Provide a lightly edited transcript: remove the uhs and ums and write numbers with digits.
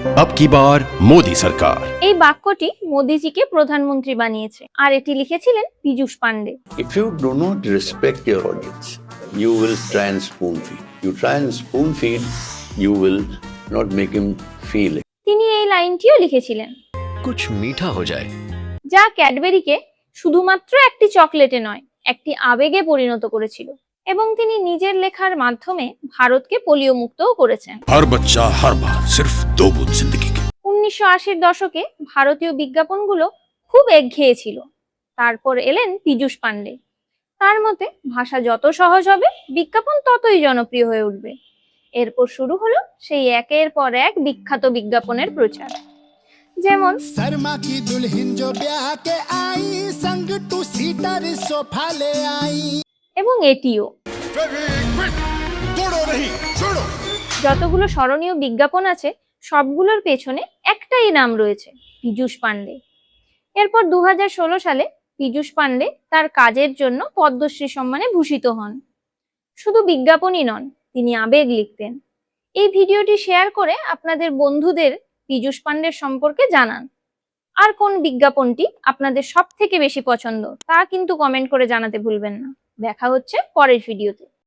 अब की बार मोदी सरकार। এই বাক্যটি মোদিজিকে প্রধানমন্ত্রী বানিয়েছে, আর এটি লিখেছিলেন Piyush Pandey. If you do not respect your audience, you will try and spoon feed. You try and spoon feed, you will not make him feel it. তিনি এই লাইনটিও লিখেছিলেন, कुछ मीठा हो जाए। যা ক্যাডবেরিকে শুধুমাত্র একটি চকলেটে নয়, একটি আবেগে পরিণত করেছিল। এবং তিনি নিজের লেখার মাধ্যমে ভারতকে পোলিও মুক্তও করেছেন। हर बच्चा हर बार सिर्फ 2 बूंद जिंदगी के। 1980-র দশকে ভারতীয় বিজ্ঞাপনগুলো খুব একঘেয়ে ছিল। তারপর এলেন পীযূষ পান্ডে। তার মতে ভাষা যত সহজ হবে, বিজ্ঞাপন ততই জনপ্রিয় হয়ে উঠবে। এরপর শুরু হলো সেই একের পর এক বিখ্যাত বিজ্ঞাপনের প্রচার, যেমন शर्मा की दुल्हन जो ब्याह के आई संग टू सीटर सोफा ले आई। এবং এটিও। যতগুলো স্মরণীয় বিজ্ঞাপন আছে সবগুলোর পেছনে একটাই নাম রয়েছে, পীযূষ পান্ডে। এরপর 2016 সালে পীযূষ পান্ডে তার কাজের জন্য পদ্মশ্রী সম্মানে ভূষিত হন। শুধু বিজ্ঞাপনই নন, তিনি আবেগ লিখতেন। এই ভিডিওটি শেয়ার করে আপনাদের বন্ধুদের পীযূষ পান্ডের সম্পর্কে জানান। আর কোন বিজ্ঞাপনটি আপনাদের সব থেকে বেশি পছন্দ তা কিন্তু কমেন্ট করে জানাতে ভুলবেন না। দেখা হচ্ছে পরের ভিডিওতে।